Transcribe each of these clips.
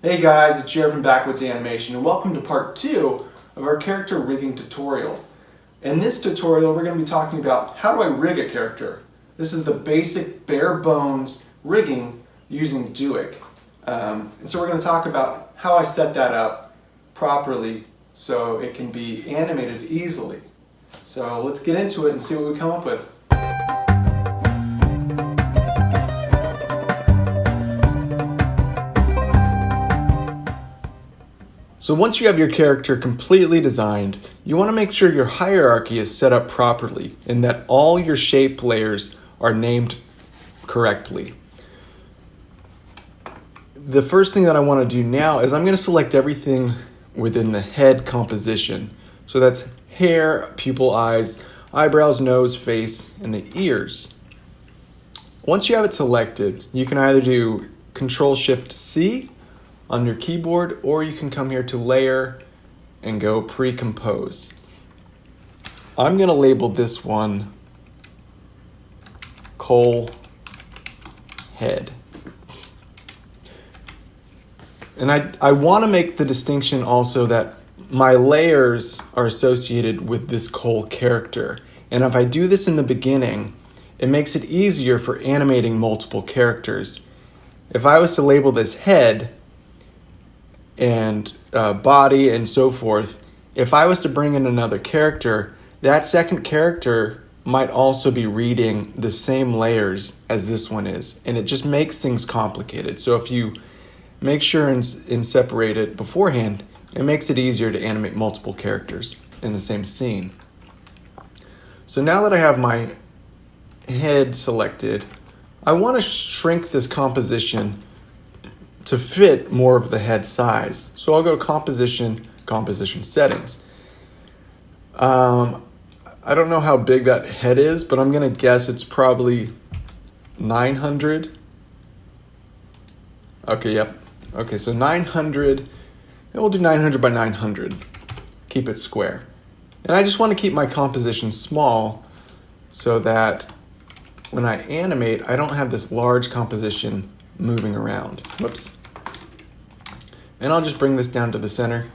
Hey guys, it's Jared from Backwoods Animation, and welcome to part 2 of our character rigging tutorial. In this tutorial, we're going to be talking about how do I rig a character. This is the basic bare bones rigging using Duik. And so we're going to talk about how I set that up properly so it can be animated easily. So let's get into it and see what we come up with. So once you have your character completely designed, you want to make sure your hierarchy is set up properly and that all your shape layers are named correctly. The first thing that I want to do now is I'm going to select everything within the head composition. So that's hair, pupil, eyes, eyebrows, nose, face, and the ears. Once you have it selected, you can either do Control-Shift-C on your keyboard, or you can come here to Layer and go Pre-Compose. I'm going to label this one Coal Head. And I want to make the distinction also that my layers are associated with this Coal character. And if I do this in the beginning, it makes it easier for animating multiple characters. If I was to label this head and body and so forth, if I was to bring in another character, that second character might also be reading the same layers as this one is, and it just makes things complicated. So if you make sure and separate it beforehand, it makes it easier to animate multiple characters in the same scene. So now that I have my head selected, I want to shrink this composition to fit more of the head size. So I'll go composition settings. I don't know how big that head is, but I'm gonna guess it's probably 900. Okay, yep. Okay, so 900, and we'll do 900 by 900. Keep it square. And I just want to keep my composition small so that when I animate, I don't have this large composition moving around. Whoops. And I'll just bring this down to the center.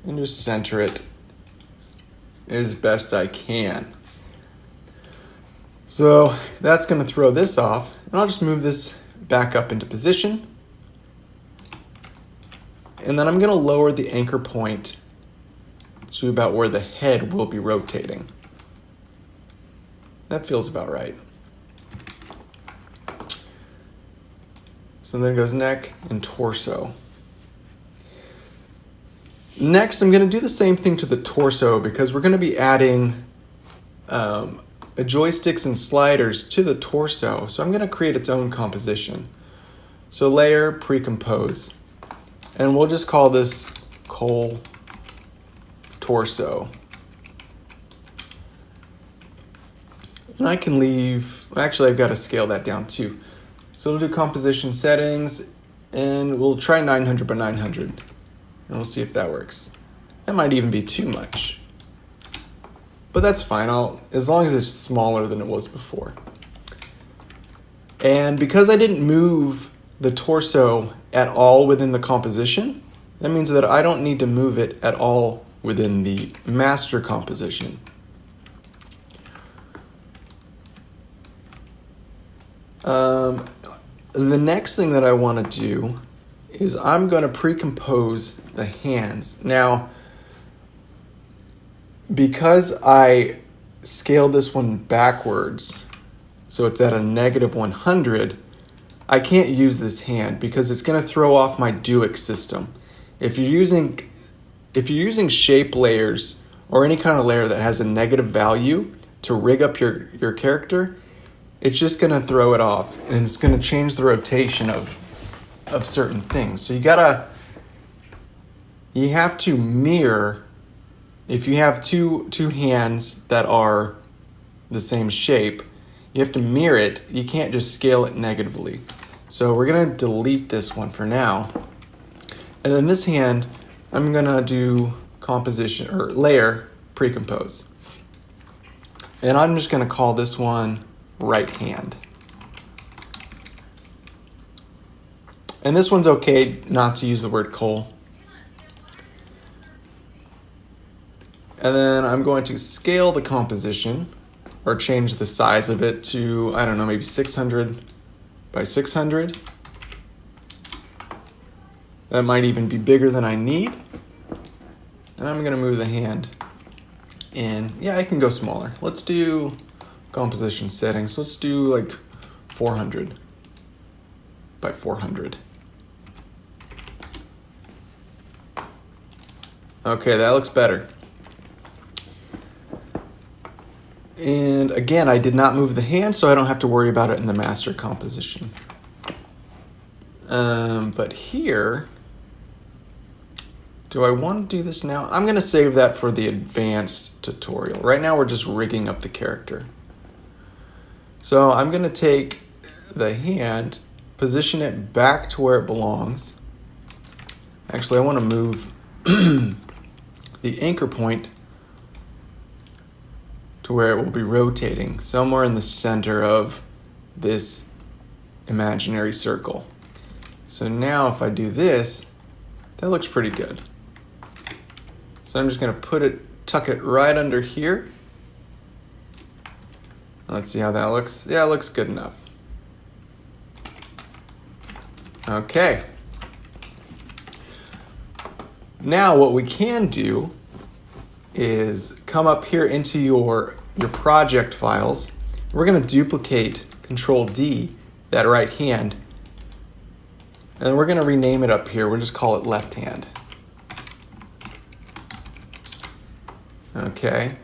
And just center it as best I can. So that's going to throw this off. And I'll just move this back up into position. And then I'm going to lower the anchor point to about where the head will be rotating. That feels about right. So then goes neck and torso. Next, I'm going to do the same thing to the torso because we're going to be adding joysticks and sliders to the torso. So I'm going to create its own composition. So Layer, Pre-Compose. And we'll just call this Coal Torso. And I can leave, actually I've got to scale that down too. So we'll do composition settings and we'll try 900 by 900 and we'll see if that works. That might even be too much, but that's fine. As long as it's smaller than it was before. And because I didn't move the torso at all within the composition, that means that I don't need to move it at all within the master composition. The next thing that I want to do is I'm going to pre-compose the hands. Now, because I scaled this one backwards, so it's at a -100, I can't use this hand because it's going to throw off my Duik system. If you're using shape layers or any kind of layer that has a negative value to rig up your character, it's just going to throw it off and it's going to change the rotation of certain things. So you have to mirror. If you have two hands that are the same shape, you have to mirror it. You can't just scale it negatively. So we're going to delete this one for now. And then this hand, I'm going to do composition or layer pre-compose. And I'm just going to call this one right hand. And this one's okay not to use the word coal. And then I'm going to scale the composition, or change the size of it to, I don't know, maybe 600 by 600. That might even be bigger than I need. And I'm going to move the hand in. Yeah, I can go smaller. Let's do composition settings. Let's do like 400 by 400. Okay, that looks better. And again, I did not move the hand, so I don't have to worry about it in the master composition. But here, do I want to do this now? I'm going to save that for the advanced tutorial. Right now, we're just rigging up the character. So I'm going to take the hand, position it back to where it belongs. Actually, I want to move the anchor point to where it will be rotating, somewhere in the center of this imaginary circle. So now if I do this, that looks pretty good. So I'm just going to tuck it right under here. Let's see how that looks. Yeah, it looks good enough. Okay. Now what we can do is come up here into your project files. We're going to duplicate Control D, that right hand, and we're going to rename it up here. We'll just call it left hand. Okay.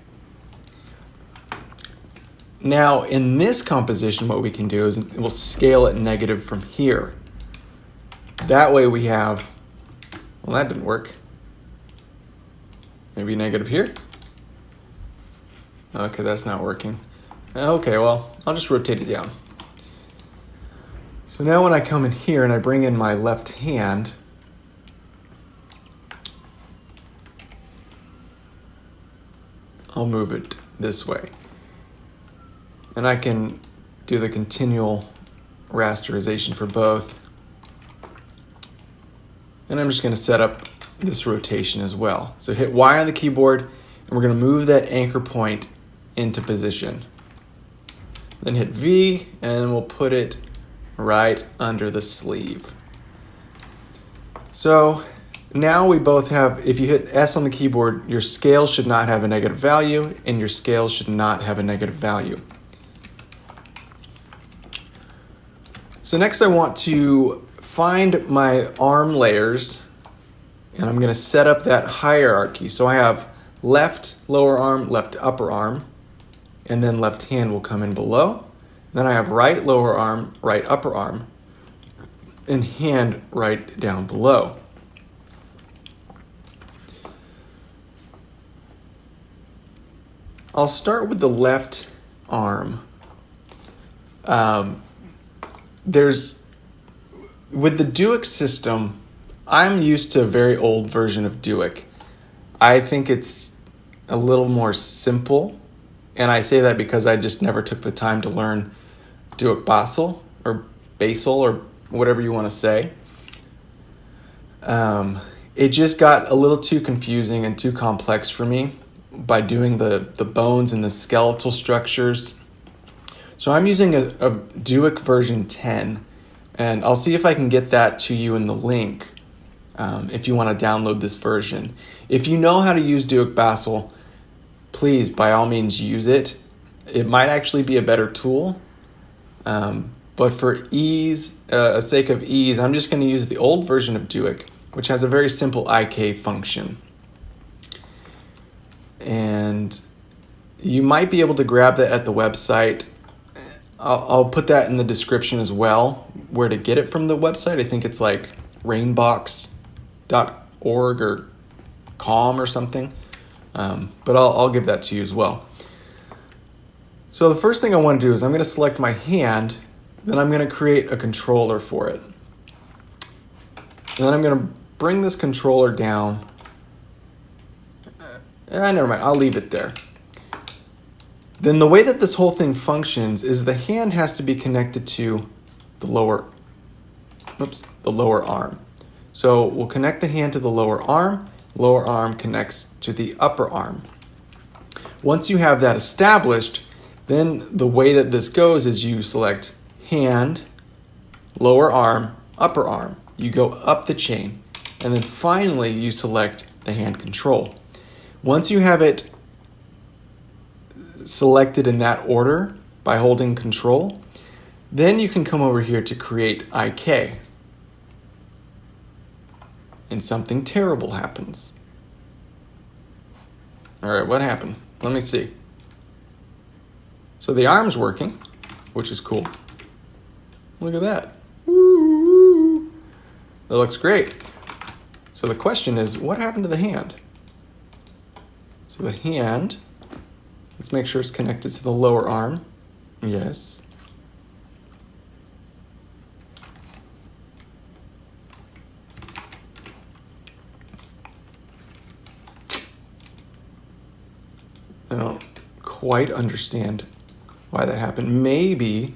Now in this composition, what we can do is we'll scale it negative from here. That way we have, well, that didn't work. Maybe negative here. Okay, that's not working. Okay, well, I'll just rotate it down. So now when I come in here and I bring in my left hand, I'll move it this way. And I can do the continual rasterization for both. And I'm just going to set up this rotation as well. So hit Y on the keyboard, and we're going to move that anchor point into position. Then hit V, and we'll put it right under the sleeve. So now we both have, if you hit S on the keyboard, your scale should not have a negative value, and your scale should not have a negative value. So next I want to find my arm layers, and I'm going to set up that hierarchy. So I have left lower arm, left upper arm, and then left hand will come in below. Then I have right lower arm, right upper arm, and hand right down below. I'll start with the left arm. With the Duik system, I'm used to a very old version of Duik. I think it's a little more simple, and I say that because I just never took the time to learn Duik Basel or whatever you want to say. It just got a little too confusing and too complex for me by doing the bones and the skeletal structures. So I'm using a Duik version 10, and I'll see if I can get that to you in the link if you want to download this version. If you know how to use Duik Basel, please, by all means, use it. It might actually be a better tool, but for ease, sake of ease, I'm just going to use the old version of Duik, which has a very simple IK function. And you might be able to grab that at the website. I'll put that in the description as well, where to get it from the website. I think it's like rainbox.org or com or something. But I'll give that to you as well. So the first thing I want to do is I'm going to select my hand, then I'm going to create a controller for it. And then I'm going to bring this controller down. Never mind, I'll leave it there. then the way that this whole thing functions is the hand has to be connected to the lower arm. So we'll connect the hand to the lower arm connects to the upper arm. Once you have that established, then the way that this goes is you select hand, lower arm, upper arm. You go up the chain, and then finally you select the hand control. Once you have it selected in that order by holding control, then you can come over here to create IK. And something terrible happens. All right, what happened? Let me see. So the arm's working, which is cool. Look at that. Woo! That looks great. So the question is, what happened to the hand? So the hand, let's make sure it's connected to the lower arm. Yes. I don't quite understand why that happened. Maybe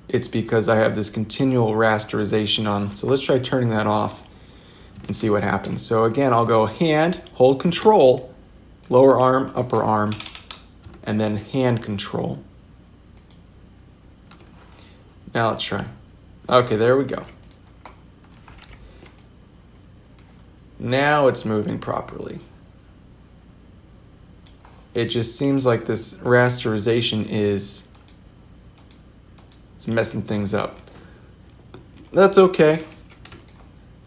it's because I have this continual rasterization on. So let's try turning that off and see what happens. So again, I'll go hand, hold control, lower arm, upper arm, and then hand control. Now let's try. Okay, there we go. Now it's moving properly. It just seems like this rasterization it's messing things up. That's okay.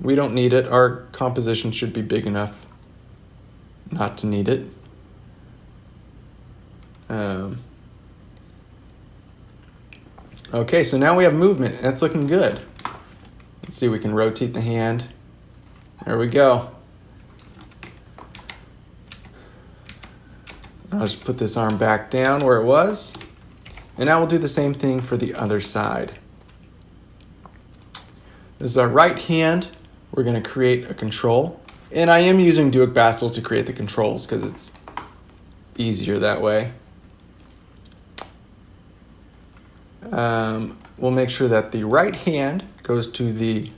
We don't need it. Our composition should be big enough not to need it. Okay, so now we have movement. That's looking good. Let's see, we can rotate the hand. There we go. I'll just put this arm back down where it was. And now we'll do the same thing for the other side. This is our right hand. We're going to create a control. And I am using Duik Bastel to create the controls because it's easier that way. We'll make sure that the right hand goes to the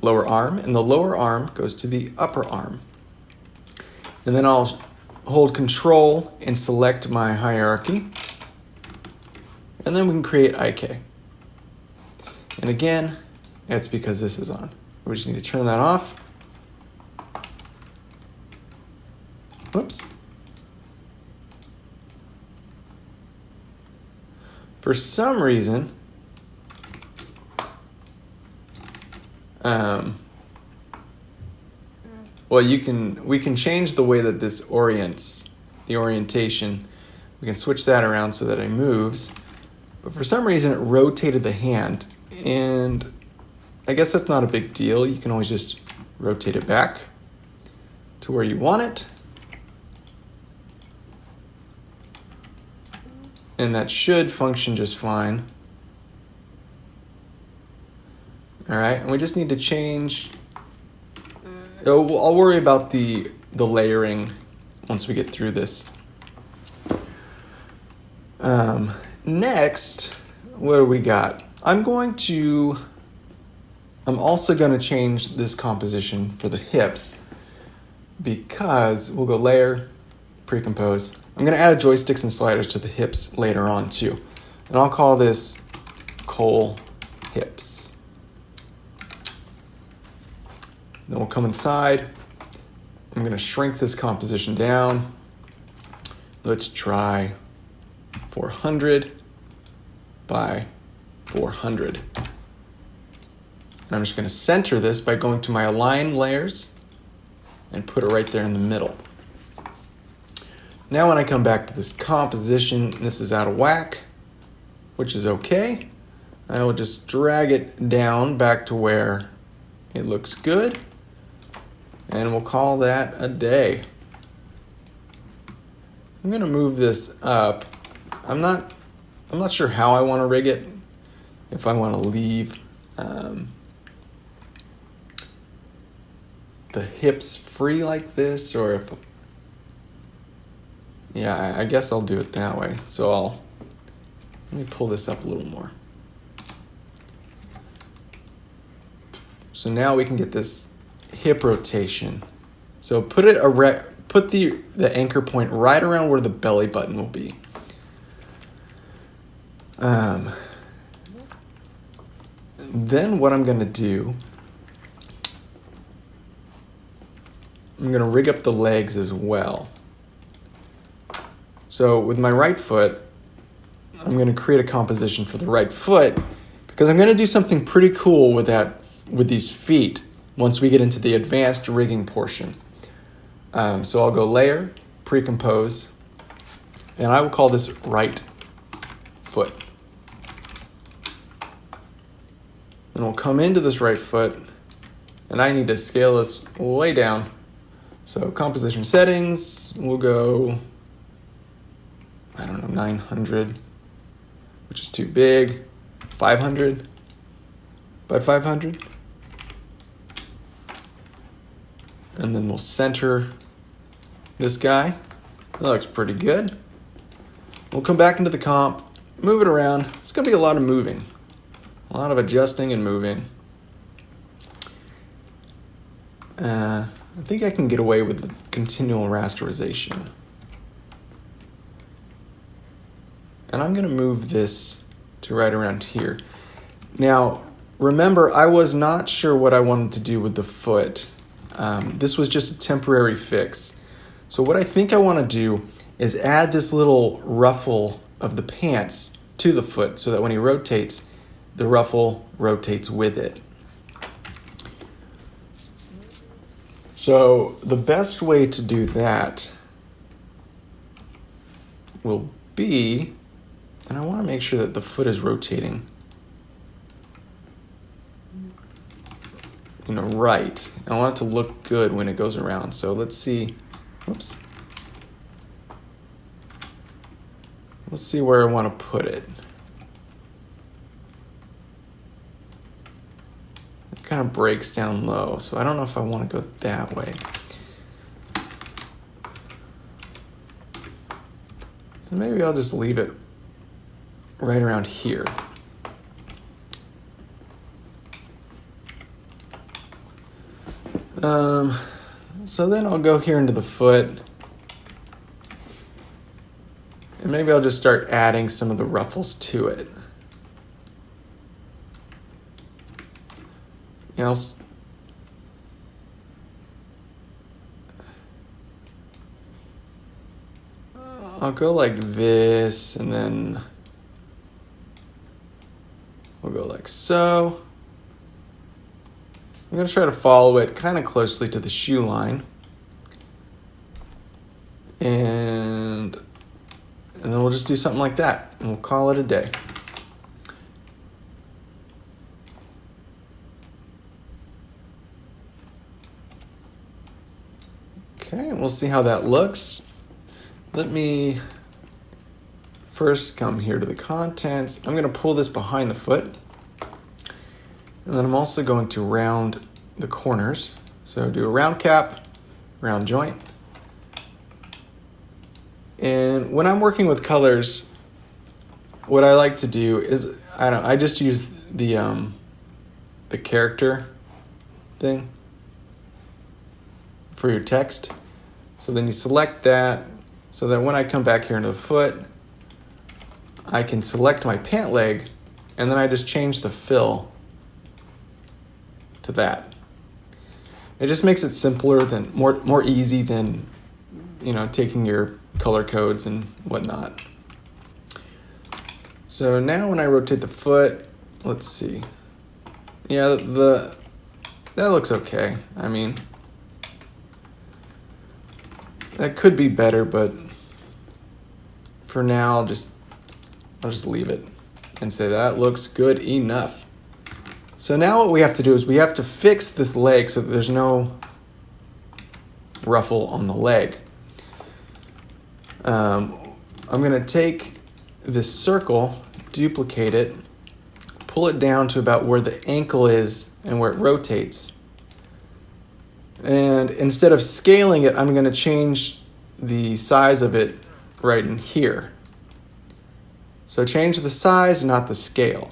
lower arm and the lower arm goes to the upper arm. And then I'll hold control and select my hierarchy. And then we can create IK. And again, that's because this is on. We just need to turn that off. Whoops. For some reason, we can change the way that this orients, the orientation. We can switch that around so that it moves. But for some reason, it rotated the hand. And I guess that's not a big deal. You can always just rotate it back to where you want it. And that should function just fine. All right, and we just need to change. I'll worry about the layering once we get through this. Next, what do we got? I'm also going to change this composition for the hips because we'll go layer, pre-compose. I'm going to add a joysticks and sliders to the hips later on too. And I'll call this Cole hips. Then we'll come inside. I'm going to shrink this composition down. Let's try 400 by 400. And I'm just going to center this by going to my align layers and put it right there in the middle. Now when I come back to this composition, this is out of whack, which is okay. I will just drag it down back to where it looks good. And we'll call that a day. I'm gonna move this up. I'm not sure how I want to rig it. If I want to leave the hips free like this, or if Yeah, I guess I'll do it that way. So let me pull this up a little more. So now we can get this hip rotation. So put the anchor point right around where the belly button will be. Then what I'm going to do, I'm going to rig up the legs as well. So with my right foot, I'm going to create a composition for the right foot because I'm going to do something pretty cool with these feet once we get into the advanced rigging portion. So I'll go layer, pre-compose, and I will call this right foot. Then we'll come into this right foot, and I need to scale this way down. So composition settings, we'll go, 900, which is too big, 500 by 500. And then we'll center this guy. That looks pretty good. We'll come back into the comp, move it around. It's gonna be a lot of moving, a lot of adjusting and moving. I think I can get away with the continual rasterization. And I'm gonna move this to right around here. Now, remember, I was not sure what I wanted to do with the foot. This was just a temporary fix. So what I think I want to do is add this little ruffle of the pants to the foot so that when he rotates, the ruffle rotates with it. So the best way to do that will be, and I want to make sure that the foot is rotating right. I want it to look good when it goes around. So let's see. Oops. Let's see where I want to put it. It kind of breaks down low, so I don't know if I want to go that way. So maybe I'll just leave it right around here. So then I'll go here into the foot, and maybe I'll just start adding some of the ruffles to it. I'll go like this, and then we'll go like so. I'm going to try to follow it kind of closely to the shoe line. And then we'll just do something like that, and we'll call it a day. Okay, and we'll see how that looks. Let me first come here to the contents. I'm going to pull this behind the foot. And then I'm also going to round the corners. So do a round cap, round joint. And when I'm working with colors, what I like to do is, I just use the character thing for your text. So then you select that, so that when I come back here into the foot, I can select my pant leg, and then I just change the fill to that. It just makes it simpler, than more easy than taking your color codes and whatnot. So now when I rotate the foot, let's see. Yeah, that looks okay. I mean, that could be better, but for now I'll just leave it and say that looks good enough. So now what we have to do is we have to fix this leg so that there's no ruffle on the leg. I'm going to take this circle, duplicate it, pull it down to about where the ankle is and where it rotates. And instead of scaling it, I'm going to change the size of it right in here. So change the size, not the scale.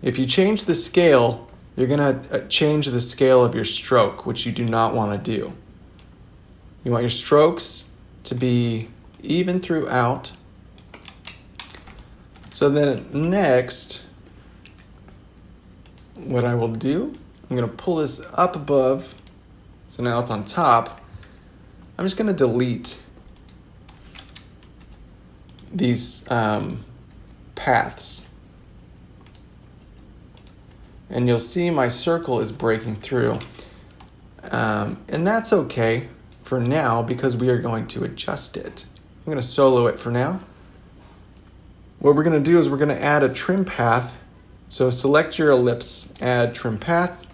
If you change the scale, you're going to change the scale of your stroke, which you do not want to do. You want your strokes to be even throughout. So then next, what I will do, I'm going to pull this up above. So now it's on top. I'm just going to delete these paths. And you'll see my circle is breaking through. And that's okay for now because we are going to adjust it. I'm going to solo it for now. What we're going to do is we're going to add a trim path. So select your ellipse, add trim path.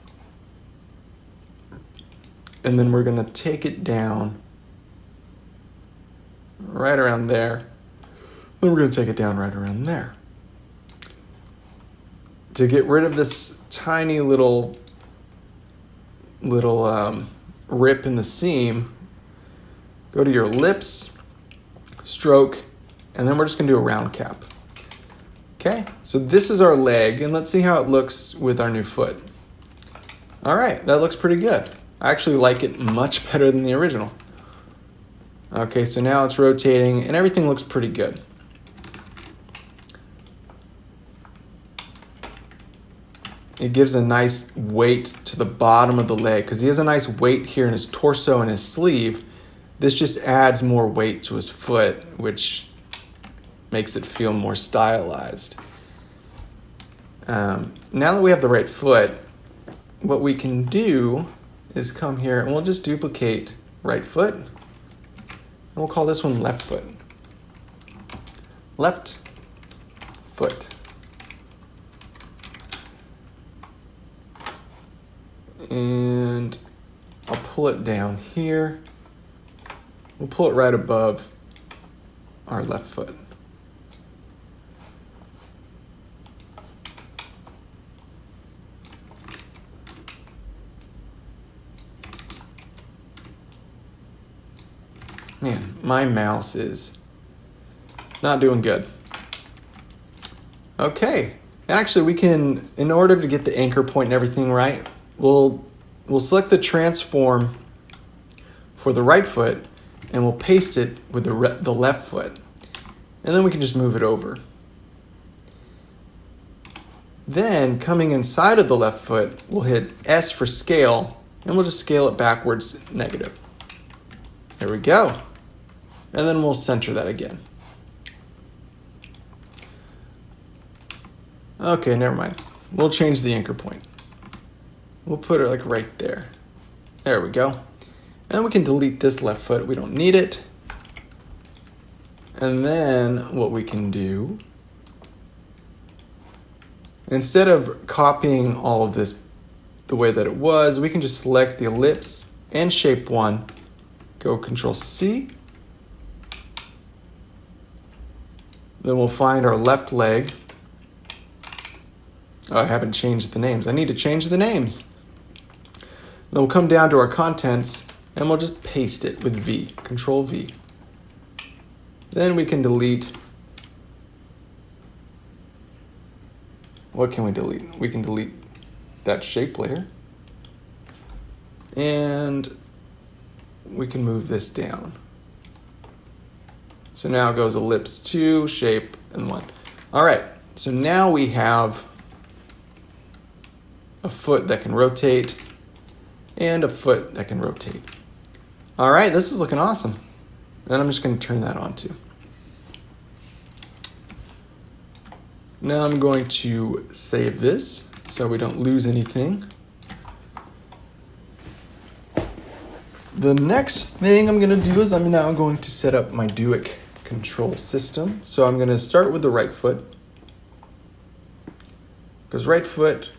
And then we're going to take it down right around there. Then we're going to take it down right around there. To get rid of this tiny little rip in the seam, go to your ellipse, stroke, and then we're just going to do a round cap. Okay, so this is our leg, and let's see how it looks with our new foot. All right, that looks pretty good. I actually like it much better than the original. Okay, so now it's rotating, and everything looks pretty good. It gives a nice weight to the bottom of the leg because he has a nice weight here in his torso and his sleeve. This just adds more weight to his foot, which makes it feel more stylized. Now that we have the right foot, what we can do is come here and we'll just duplicate right foot. And we'll call this one left foot. Left foot. And I'll pull it down here. We'll pull it right above our left foot. Man, my mouse is not doing good. Okay, and actually we can, in order to get the anchor point and everything right, we'll select the transform for the right foot and we'll paste it with the left foot. And then we can just move it over. Then coming inside of the left foot, we'll hit S for scale and we'll just scale it backwards negative. There we go. And then we'll center that again. Okay, never mind. We'll change the anchor point. We'll put it like right there. There we go. And we can delete this left foot. We don't need it. And then what we can do, instead of copying all of this the way that it was, we can just select the ellipse and shape 1. Go Control C. Then we'll find our left leg. Oh, I haven't changed the names. I need to change the names. Then we'll come down to our contents and we'll just paste it with V, Control V. Then we can delete. What can we delete? We can delete that shape layer. And we can move this down. So now it goes ellipse 2, shape, and 1. All right, so now we have a foot that can rotate and a foot that can rotate. All right, this is looking awesome. Then I'm just going to turn that on too. Now I'm going to save this so we don't lose anything. The next thing I'm going to do is I'm now going to set up my Duik control system. So I'm going to start with the right foot. Because right foot,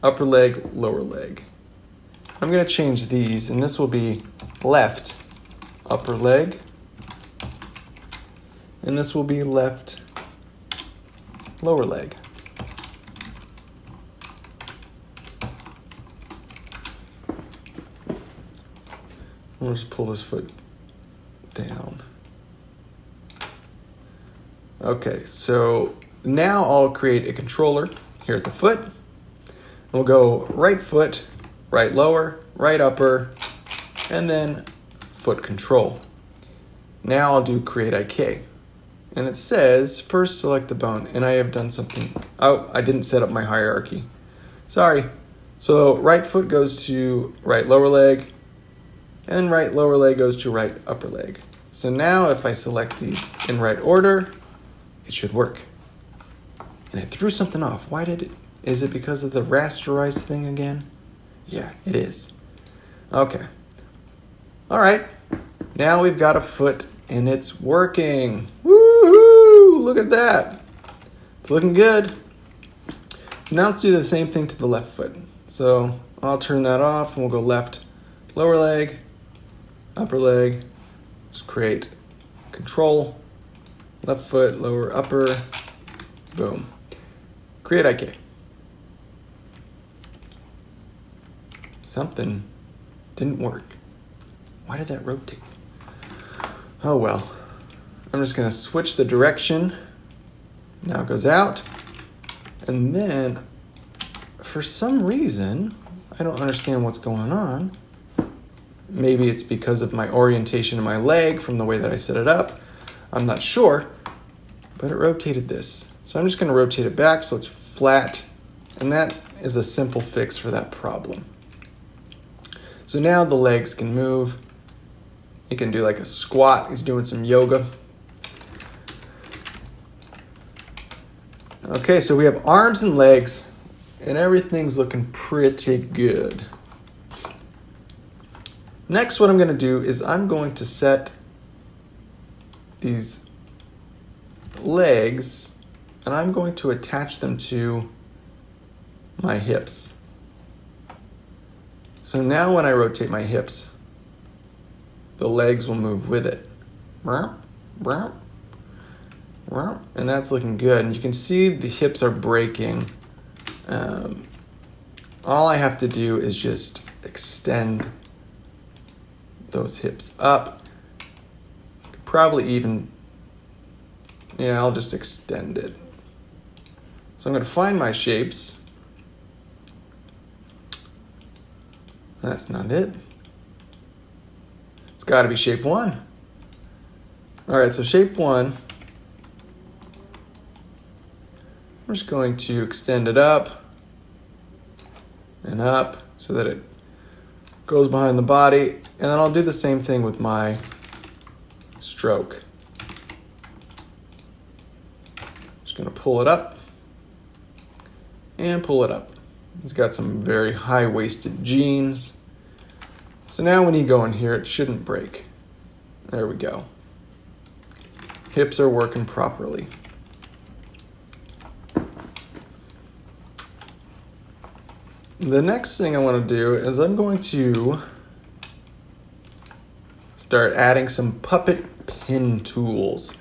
upper leg, lower leg. I'm going to change these, and this will be left upper leg, and this will be left lower leg. We'll just pull this foot down. Okay, so now I'll create a controller here at the foot. We'll go right foot, right lower, right upper, and then foot control. Now I'll do create IK. And it says first select the bone, and I have done something. Oh, I didn't set up my hierarchy. Sorry. So right foot goes to right lower leg, and right lower leg goes to right upper leg. So now if I select these in right order, it should work. And it threw something off. Why did it? Is it because of the rasterized thing again? Yeah, it is. Okay. All right. Now we've got a foot and it's working. Woohoo! Look at that. It's looking good. So now let's do the same thing to the left foot. So I'll turn that off and we'll go left, lower leg, upper leg. Just create control, left foot, lower, upper, boom. Create IK. Something didn't work. Why did that rotate? Oh well. I'm just going to switch the direction. Now it goes out. And then, for some reason, I don't understand what's going on. Maybe it's because of my orientation of my leg from the way that I set it up. I'm not sure. But it rotated this. So I'm just going to rotate it back so it's flat. And that is a simple fix for that problem. So now the legs can move. He can do like a squat. He's doing some yoga. Okay, so we have arms and legs, and everything's looking pretty good. Next, what I'm going to do is I'm going to set these legs, and I'm going to attach them to my hips. So now when I rotate my hips, the legs will move with it. And that's looking good. And you can see the hips are breaking. All I have to do is just extend those hips up. Probably even, yeah, I'll just extend it. So I'm going to find my shapes. That's not it. It's got to be shape 1. All right, so shape 1. I'm just going to extend it up and up so that it goes behind the body. And then I'll do the same thing with my stroke. Just going to pull it up and pull it up. He's got some very high-waisted jeans. So now when you go in here, it shouldn't break. There we go. Hips are working properly. The next thing I want to do is I'm going to start adding some puppet pin tools.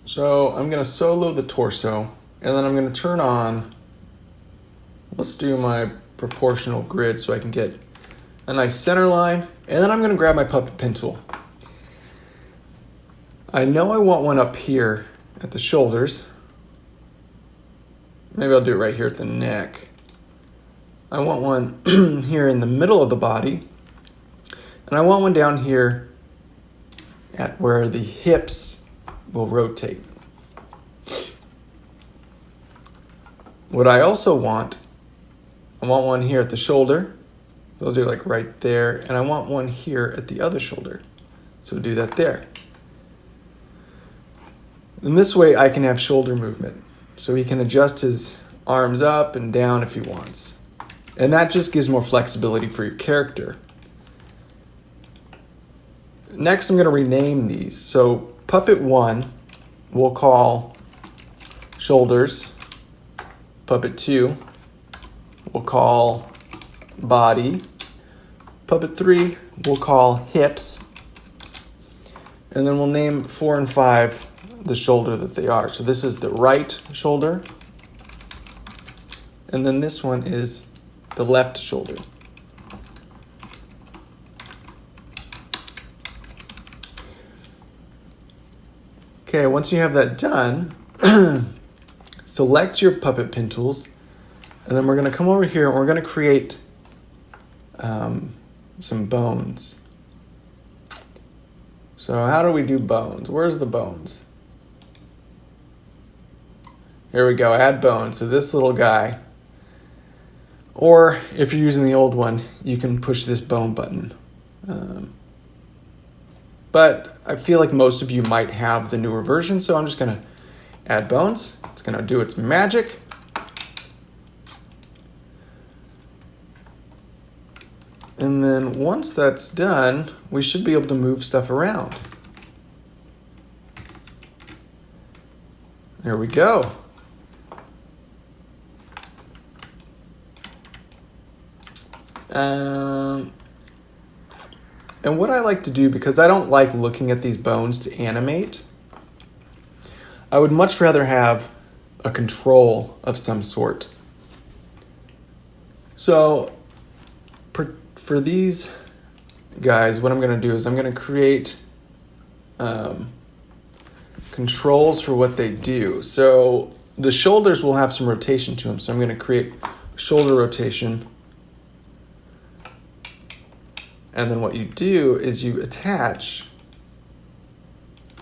So I'm going to solo the torso, and then I'm going to turn on, let's do my proportional grid so I can get a nice center line, and then I'm going to grab my puppet pin tool. I know I want one up here at the shoulders. Maybe I'll do it right here at the neck. I want one here in the middle of the body. And I want one down here at where the hips will rotate. What I also want, I want one here at the shoulder. So I'll do like right there. And I want one here at the other shoulder. So do that there. And this way I can have shoulder movement. So he can adjust his arms up and down if he wants. And that just gives more flexibility for your character. Next, I'm going to rename these. So Puppet 1, we'll call shoulders. Puppet 2, we'll call body. Puppet 3, we'll call hips. And then we'll name 4 and 5 the shoulder that they are. So this is the right shoulder. And then this one is the left shoulder. Okay, once you have that done, select your puppet pin tools, and then we're going to come over here and we're going to create some bones. So how do we do bones? Where's the bones? Here we go, add bones. So this little guy, or if you're using the old one, you can push this bone button. But I feel like most of you might have the newer version, so I'm just gonna add bones. It's gonna do its magic. And then once that's done, we should be able to move stuff around. There we go. And what I like to do, because I don't like looking at these bones to animate, I would much rather have a control of some sort. So for these guys, what I'm going to do is I'm going to create controls for what they do. So the shoulders will have some rotation to them. So I'm going to create shoulder rotation. And then what you do is you attach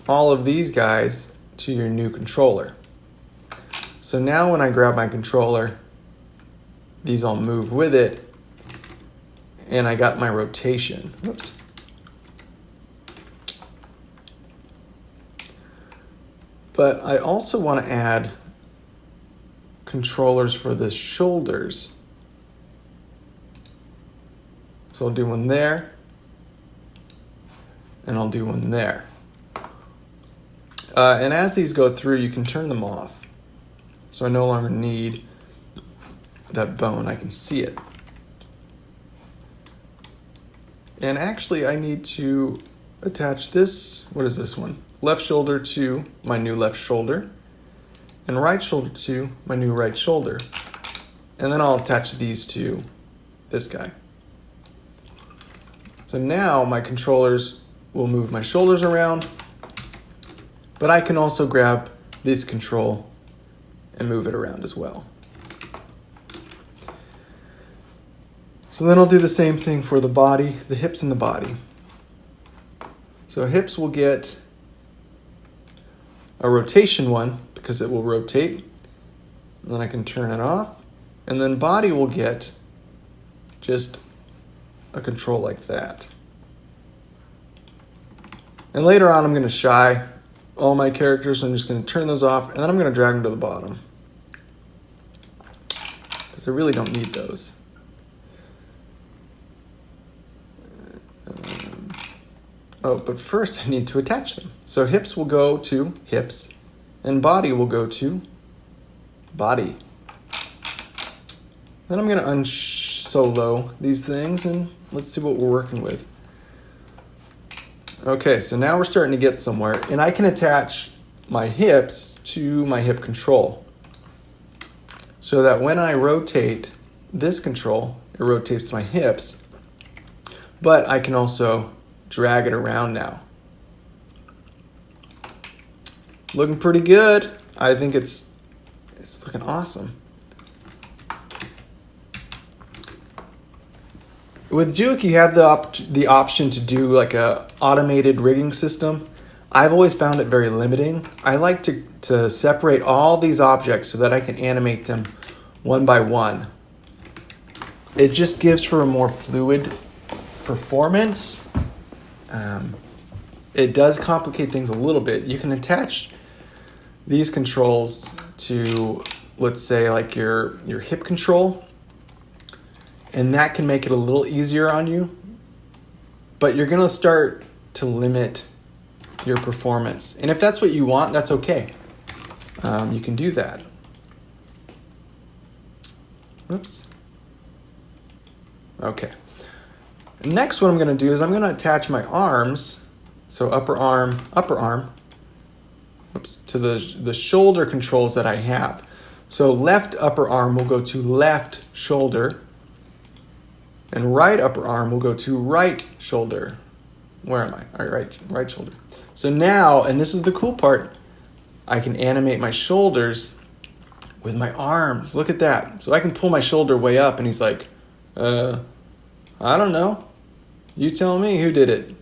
all of these guys to your new controller. So now when I grab my controller, these all move with it, and I got my rotation. Whoops. But I also want to add controllers for the shoulders. So I'll do one there, and I'll do one there. And as these go through, you can turn them off. So I no longer need that bone, I can see it. And actually I need to attach this, what is this one? Left shoulder to my new left shoulder, and right shoulder to my new right shoulder. And then I'll attach these to this guy. So now my controllers will move my shoulders around, but I can also grab this control and move it around as well. So then I'll do the same thing for the body, the hips and the body. So hips will get a rotation one because it will rotate. And then I can turn it off. And then body will get just a control like that. And later on, I'm going to shy all my characters, so I'm just going to turn those off, and then I'm going to drag them to the bottom, because I really don't need those. But first I need to attach them. So hips will go to hips, and body will go to body. Then I'm going to unsolo these things, and let's see what we're working with. Okay, so now we're starting to get somewhere, and I can attach my hips to my hip control so that when I rotate this control, it rotates my hips, but I can also drag it around now. Looking pretty good. I think it's looking awesome. With Duik, you have the option to do like a automated rigging system. I've always found it very limiting. I like to separate all these objects so that I can animate them one by one. It just gives for a more fluid performance. It does complicate things a little bit. You can attach these controls to, let's say, like your hip control, and that can make it a little easier on you, but you're gonna start to limit your performance. And if that's what you want, that's okay. You can do that. Oops. Okay. Next, what I'm gonna do is I'm gonna attach my arms, so upper arm, oops, to the shoulder controls that I have. So left upper arm will go to left shoulder, and right upper arm will go to right shoulder. Where am I? All right, right shoulder. So now, and this is the cool part, I can animate my shoulders with my arms. Look at that. So I can pull my shoulder way up and he's like, I don't know. You tell me who did it.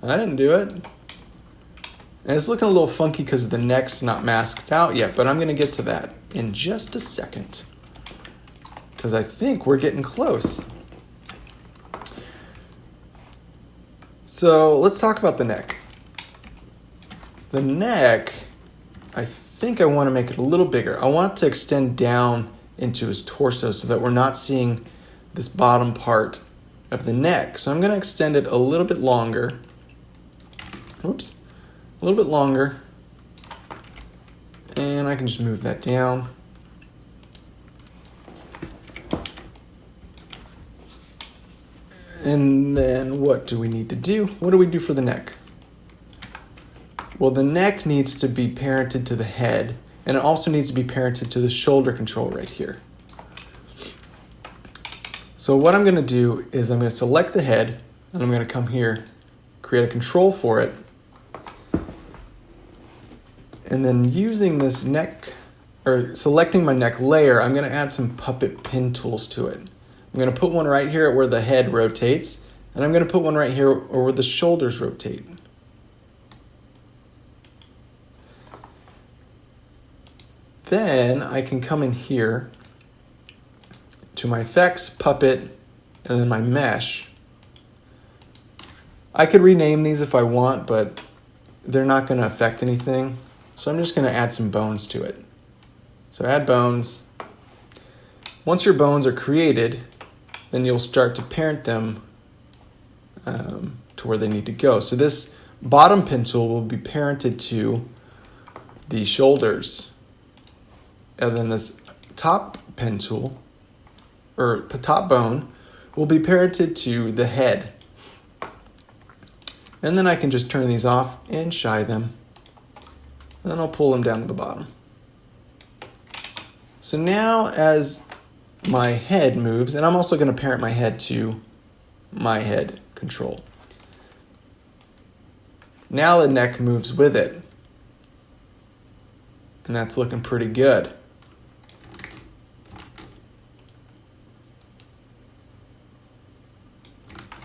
I didn't do it. And it's looking a little funky because the neck's not masked out yet, but I'm going to get to that in just a second. Because I think we're getting close. So let's talk about the neck. The neck, I think I want to make it a little bigger. I want it to extend down into his torso so that we're not seeing this bottom part of the neck. So I'm going to extend it a little bit longer. Oops. A little bit longer. And I can just move that down. And then what do we need to do? What do we do for the neck? Well, the neck needs to be parented to the head, and it also needs to be parented to the shoulder control right here. So what I'm going to do is I'm going to select the head, and I'm going to come here, create a control for it, and then using this neck, or selecting my neck layer, I'm going to add some puppet pin tools to it. I'm going to put one right here where the head rotates, and I'm going to put one right here where the shoulders rotate. Then I can come in here to my effects, puppet, and then my mesh. I could rename these if I want, but they're not going to affect anything. So I'm just going to add some bones to it. So add bones. Once your bones are created, then you'll start to parent them to where they need to go. So this bottom pin tool will be parented to the shoulders. And then this top pin tool, or top bone, will be parented to the head. And then I can just turn these off and shy them. And then I'll pull them down to the bottom. So now as my head moves, and I'm also going to parent my head to my head control. Now the neck moves with it. And that's looking pretty good.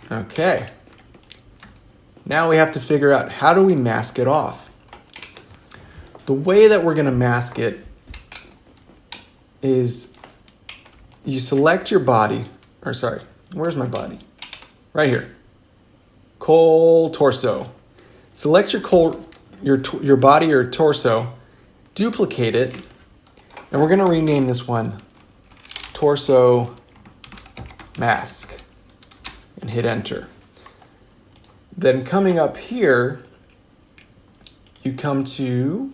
Okay. Now we have to figure out how do we mask it off. The way that we're going to mask it is you select your body, or sorry, where's my body? Right here. Coal torso. Select your body or torso, duplicate it, and we're going to rename this one torso mask and hit enter. Then coming up here, you come to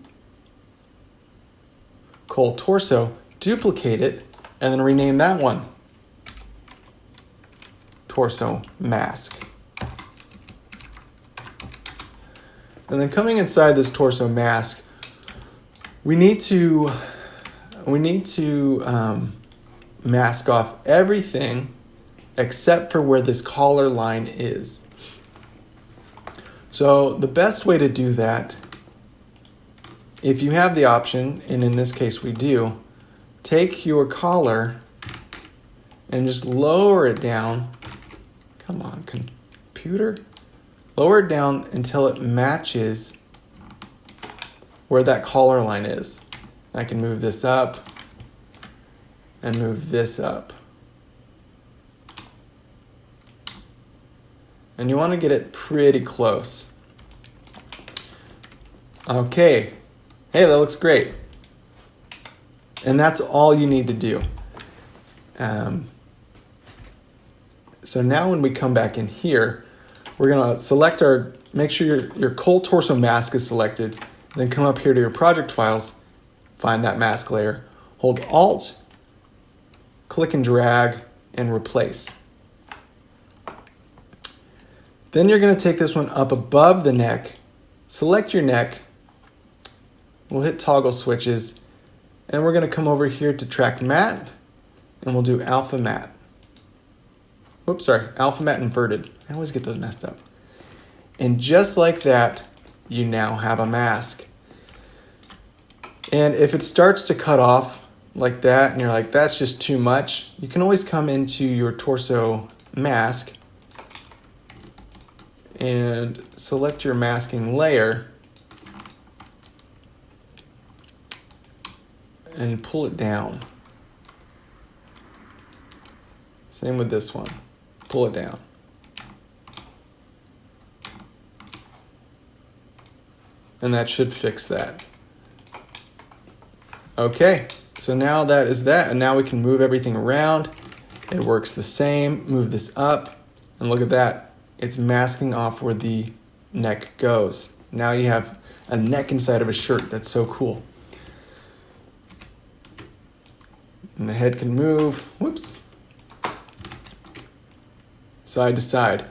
coal torso, duplicate it, and then rename that one torso mask. And then coming inside this torso mask, we need to mask off everything except for where this collar line is. So the best way to do that, if you have the option, and in this case we do, take your collar and just lower it down. Come on, computer. Lower it down until it matches where that collar line is. I can move this up and move this up. And you want to get it pretty close. Okay. Hey, that looks great. And that's all you need to do. So now when we come back in here, we're going to select make sure your coal torso mask is selected, then come up here to your project files, find that mask layer, hold Alt, click and drag, and replace. Then you're going to take this one up above the neck, select your neck, we'll hit toggle switches, and we're going to come over here to track matte, and we'll do alpha matte. Oops, sorry, alpha matte inverted. I always get those messed up. And just like that, you now have a mask. And if it starts to cut off like that, and you're like, that's just too much, you can always come into your torso mask and select your masking layer and pull it down. Same with this one. Pull it down. And that should fix that. Okay, so now that is that, and now we can move everything around. It works the same. Move this up, and look at that. It's masking off where the neck goes. Now you have a neck inside of a shirt. That's so cool. And the head can move. Whoops. Side to side.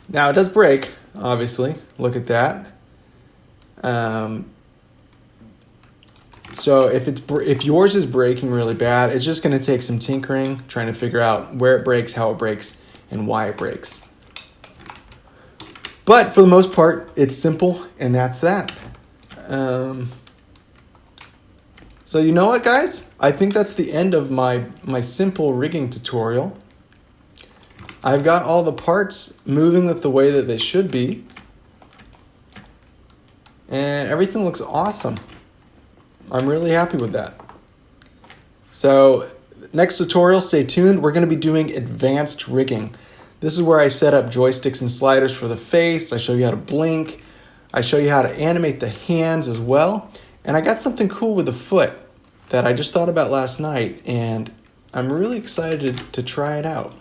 Now it does break, obviously. Look at that. So if yours is breaking really bad, it's just going to take some tinkering, trying to figure out where it breaks, how it breaks, and why it breaks. But for the most part, it's simple, and that's that. So you know what, guys? I think that's the end of my simple rigging tutorial. I've got all the parts moving the way that they should be. And everything looks awesome. I'm really happy with that. So next tutorial, stay tuned. We're going to be doing advanced rigging. This is where I set up joysticks and sliders for the face. I show you how to blink. I show you how to animate the hands as well. And I got something cool with the foot that I just thought about last night, and I'm really excited to try it out.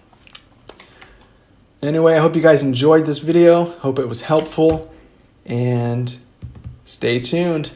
Anyway, I hope you guys enjoyed this video. Hope it was helpful, and stay tuned.